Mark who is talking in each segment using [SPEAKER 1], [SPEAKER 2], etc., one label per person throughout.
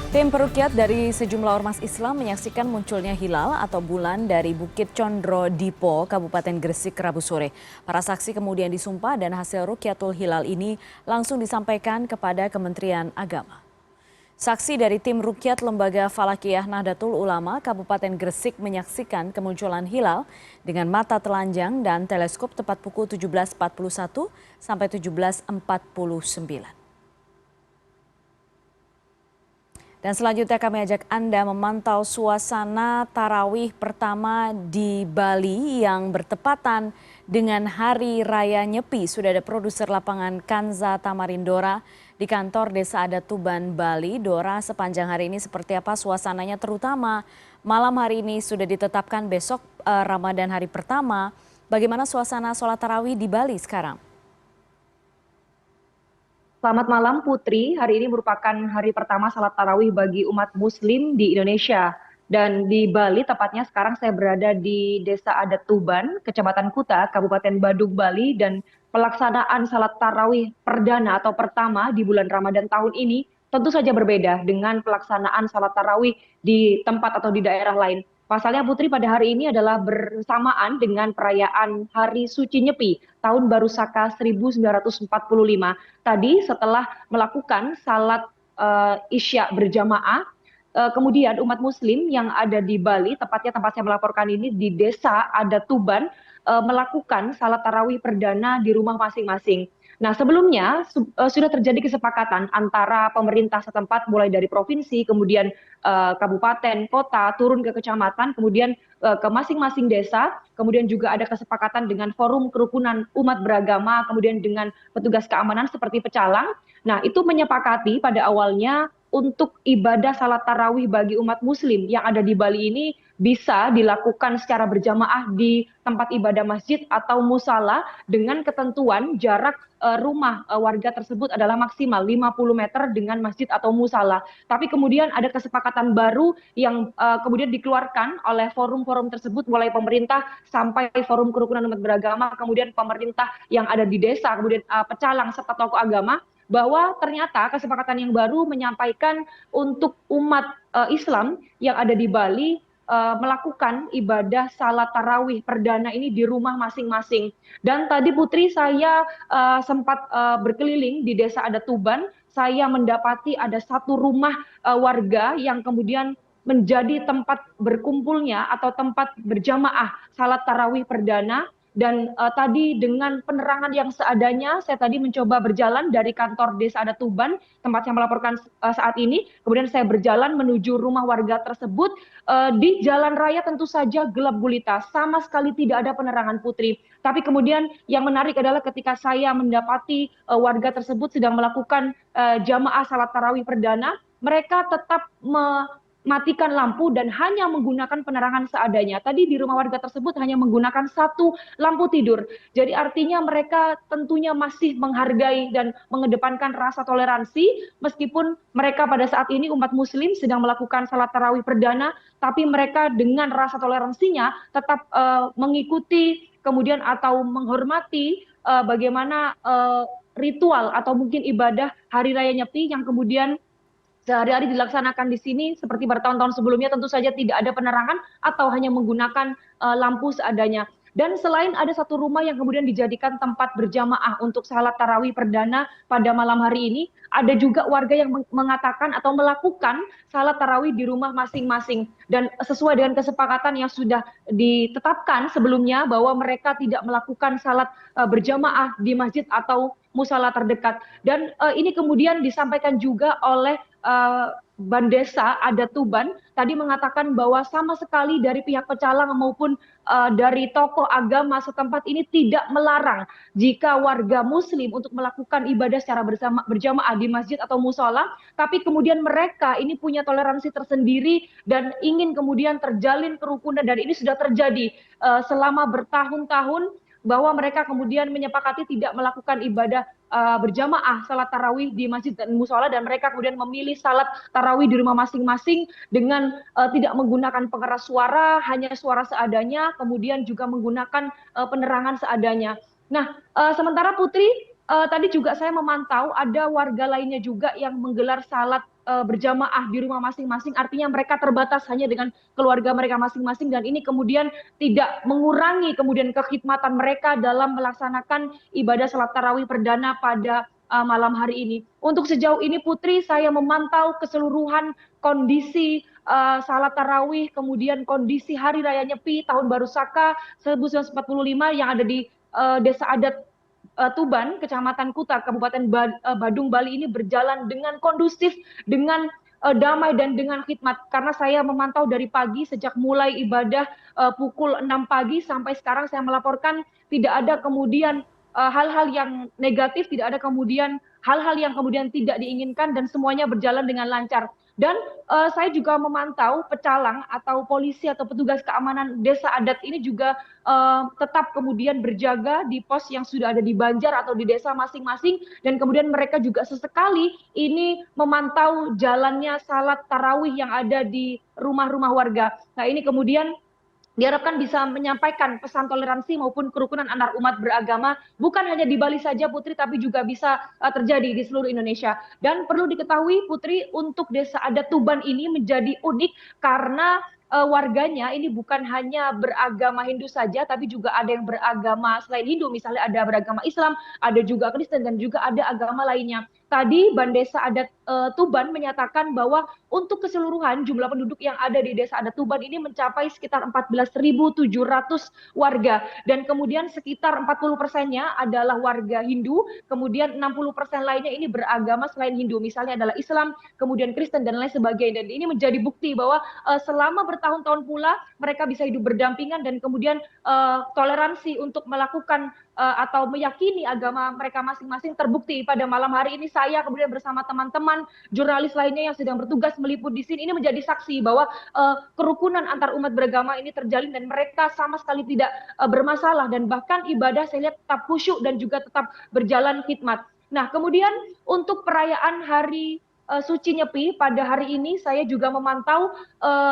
[SPEAKER 1] Tim perukiat dari sejumlah ormas Islam menyaksikan munculnya hilal atau bulan dari Bukit Condro Dipo, Kabupaten Gresik, Rabu sore. Para saksi kemudian disumpah dan hasil rukyatul hilal ini langsung disampaikan kepada Kementerian Agama. Saksi dari tim rukyat Lembaga Falakiyah Nahdlatul Ulama Kabupaten Gresik menyaksikan kemunculan hilal dengan mata telanjang dan teleskop tepat pukul 17.41 sampai 17.49. Dan selanjutnya kami ajak Anda memantau suasana tarawih pertama di Bali yang bertepatan dengan Hari Raya Nyepi. Sudah ada produser lapangan Kanza Tamarindora di kantor Desa Adat Tuban, Bali. Dora, sepanjang hari ini seperti apa suasananya, terutama malam hari ini sudah ditetapkan besok Ramadan hari pertama. Bagaimana suasana sholat tarawih di Bali sekarang?
[SPEAKER 2] Selamat malam Putri, hari ini merupakan hari pertama salat tarawih bagi umat muslim di Indonesia. Dan di Bali, tepatnya sekarang saya berada di Desa Adat Tuban, Kecamatan Kuta, Kabupaten Badung, Bali. Dan pelaksanaan salat tarawih perdana atau pertama di bulan Ramadan tahun ini tentu saja berbeda dengan pelaksanaan salat tarawih di tempat atau di daerah lain. Pasalnya Putri, pada hari ini adalah bersamaan dengan perayaan Hari Suci Nyepi tahun Baru Saka 1945. Tadi setelah melakukan salat Isya berjamaah, kemudian umat muslim yang ada di Bali, tepatnya tempat saya melaporkan ini di Desa Adat Tuban, melakukan salat tarawih perdana di rumah masing-masing. Nah, sebelumnya sudah terjadi kesepakatan antara pemerintah setempat mulai dari provinsi, kemudian kabupaten, kota, turun ke kecamatan, kemudian ke masing-masing desa, kemudian juga ada kesepakatan dengan forum kerukunan umat beragama, kemudian dengan petugas keamanan seperti pecalang. Nah, itu menyepakati pada awalnya untuk ibadah salat tarawih bagi umat muslim yang ada di Bali ini bisa dilakukan secara berjamaah di tempat ibadah masjid atau musala dengan ketentuan jarak rumah warga tersebut adalah maksimal 50 meter dengan masjid atau musala. Tapi kemudian ada kesepakatan baru yang kemudian dikeluarkan oleh forum-forum tersebut, mulai pemerintah sampai forum kerukunan umat beragama, kemudian pemerintah yang ada di desa, kemudian pecalang serta tokoh agama, bahwa ternyata kesepakatan yang baru menyampaikan untuk umat Islam yang ada di Bali melakukan ibadah salat tarawih perdana ini di rumah masing-masing. Dan tadi Putri, saya sempat berkeliling di Desa Adat Tuban. Saya mendapati ada satu rumah warga yang kemudian menjadi tempat berkumpulnya atau tempat berjamaah salat tarawih perdana. Dan tadi dengan penerangan yang seadanya, saya tadi mencoba berjalan dari kantor Desa Adat Tuban, tempat saya melaporkan saat ini. Kemudian saya berjalan menuju rumah warga tersebut. Di jalan raya tentu saja gelap gulita, sama sekali tidak ada penerangan, Putri. Tapi kemudian yang menarik adalah ketika saya mendapati warga tersebut sedang melakukan jamaah salat tarawih perdana, mereka tetap matikan lampu dan hanya menggunakan penerangan seadanya. Tadi di rumah warga tersebut hanya menggunakan satu lampu tidur. Jadi artinya mereka tentunya masih menghargai dan mengedepankan rasa toleransi, meskipun mereka pada saat ini umat muslim sedang melakukan salat tarawih perdana, tapi mereka dengan rasa toleransinya tetap mengikuti kemudian atau menghormati bagaimana ritual atau mungkin ibadah Hari Raya Nyepi yang kemudian sehari-hari dilaksanakan di sini seperti bertahun-tahun sebelumnya. Tentu saja tidak ada penerangan atau hanya menggunakan lampu seadanya. Dan selain ada satu rumah yang kemudian dijadikan tempat berjamaah untuk salat tarawih perdana pada malam hari ini, ada juga warga yang mengatakan atau melakukan salat tarawih di rumah masing-masing. Dan sesuai dengan kesepakatan yang sudah ditetapkan sebelumnya bahwa mereka tidak melakukan salat berjamaah di masjid atau musala terdekat. Dan ini kemudian disampaikan juga oleh Bandesa Adat Tuban, tadi mengatakan bahwa sama sekali dari pihak pecalang maupun dari tokoh agama setempat ini tidak melarang jika warga muslim untuk melakukan ibadah secara berjamaah di masjid atau musola, tapi kemudian mereka ini punya toleransi tersendiri dan ingin kemudian terjalin kerukunan, dan ini sudah terjadi selama bertahun-tahun, bahwa mereka kemudian menyepakati tidak melakukan ibadah berjamaah salat tarawih di masjid dan musola, dan mereka kemudian memilih salat tarawih di rumah masing-masing dengan tidak menggunakan pengeras suara, hanya suara seadanya, kemudian juga menggunakan penerangan seadanya. Nah, sementara Putri, tadi juga saya memantau ada warga lainnya juga yang menggelar salat berjamaah di rumah masing-masing, artinya mereka terbatas hanya dengan keluarga mereka masing-masing, dan ini kemudian tidak mengurangi kemudian kekhidmatan mereka dalam melaksanakan ibadah salat tarawih perdana pada malam hari ini. Untuk sejauh ini Putri, saya memantau keseluruhan kondisi salat tarawih, kemudian kondisi Hari Raya Nyepi Tahun Baru Saka 1445 yang ada di Desa Adat Tuban, Kecamatan Kuta, Kabupaten Badung, Bali ini berjalan dengan kondusif, dengan damai dan dengan khidmat. Karena saya memantau dari pagi sejak mulai ibadah pukul 6 pagi sampai sekarang saya melaporkan tidak ada kemudian hal-hal yang negatif, tidak ada kemudian hal-hal yang kemudian tidak diinginkan, dan semuanya berjalan dengan lancar. Dan saya juga memantau pecalang atau polisi atau petugas keamanan desa adat ini juga tetap kemudian berjaga di pos yang sudah ada di Banjar atau di desa masing-masing, dan kemudian mereka juga sesekali ini memantau jalannya salat tarawih yang ada di rumah-rumah warga. Nah, ini kemudian diharapkan bisa menyampaikan pesan toleransi maupun kerukunan antar umat beragama, bukan hanya di Bali saja Putri, tapi juga bisa terjadi di seluruh Indonesia. Dan perlu diketahui Putri, untuk Desa Adat Tuban ini menjadi unik karena warganya ini bukan hanya beragama Hindu saja, tapi juga ada yang beragama selain Hindu, misalnya ada beragama Islam, ada juga Kristen, dan juga ada agama lainnya. Tadi Bandesa Adat Tuban menyatakan bahwa untuk keseluruhan jumlah penduduk yang ada di Desa Adat Tuban ini mencapai sekitar 14.700 warga, dan kemudian sekitar 40%-nya adalah warga Hindu, kemudian 60% lainnya ini beragama selain Hindu, misalnya adalah Islam, kemudian Kristen, dan lain sebagainya. Dan ini menjadi bukti bahwa selama bertahun-tahun pula mereka bisa hidup berdampingan, dan kemudian toleransi untuk melakukan atau meyakini agama mereka masing-masing terbukti. Pada malam hari ini saya kemudian bersama teman-teman jurnalis lainnya yang sedang bertugas meliput di sini ini menjadi saksi bahwa kerukunan antar umat beragama ini terjalin, dan mereka sama sekali tidak bermasalah, dan bahkan ibadah saya lihat tetap khusyuk dan juga tetap berjalan khidmat. Nah, kemudian untuk perayaan Hari Suci Nyepi pada hari ini saya juga memantau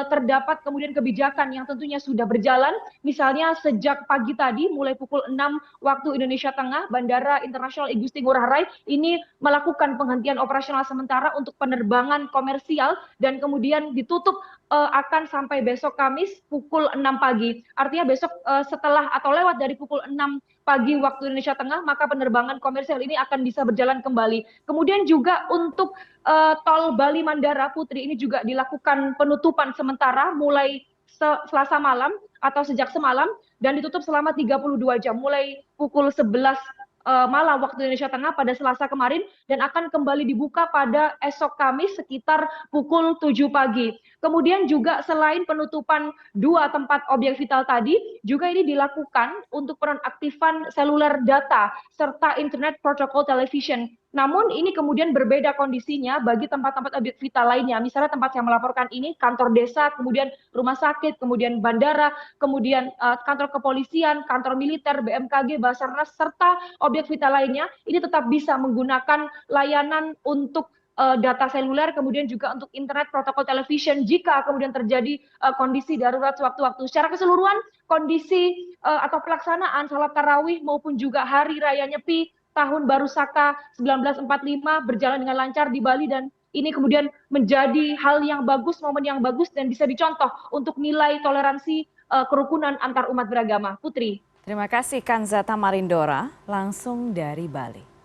[SPEAKER 2] terdapat kemudian kebijakan yang tentunya sudah berjalan. Misalnya sejak pagi tadi mulai pukul 6 waktu Indonesia Tengah, Bandara Internasional I Gusti Ngurah Rai ini melakukan penghentian operasional sementara untuk penerbangan komersial, dan kemudian ditutup akan sampai besok Kamis pukul 6 pagi. Artinya besok setelah atau lewat dari pukul 6 pagi waktu Indonesia Tengah, maka penerbangan komersial ini akan bisa berjalan kembali. Kemudian juga untuk tol Bali Mandara Putri ini juga dilakukan penutupan sementara mulai Selasa malam atau sejak semalam, dan ditutup selama 32 jam mulai pukul 11 malam waktu Indonesia Tengah pada Selasa kemarin, dan akan kembali dibuka pada esok Kamis sekitar pukul 7 pagi. Kemudian juga selain penutupan dua tempat objek vital tadi, juga ini dilakukan untuk penonaktifan seluler data serta internet protokol television. Namun ini kemudian berbeda kondisinya bagi tempat-tempat objek vital lainnya. Misalnya tempat saya melaporkan ini kantor desa, kemudian rumah sakit, kemudian bandara, kemudian kantor kepolisian, kantor militer, BMKG, Basarnas, serta objek vital lainnya, ini tetap bisa menggunakan layanan untuk data seluler, kemudian juga untuk internet protokol television jika kemudian terjadi kondisi darurat sewaktu-waktu. Secara keseluruhan kondisi atau pelaksanaan salat tarawih maupun juga Hari Raya Nyepi Tahun Baru Saka 1945 berjalan dengan lancar di Bali, dan ini kemudian menjadi hal yang bagus, momen yang bagus, dan bisa dicontoh untuk nilai toleransi kerukunan antar umat beragama. Putri.
[SPEAKER 1] Terima kasih Kanza Tamarindora langsung dari Bali.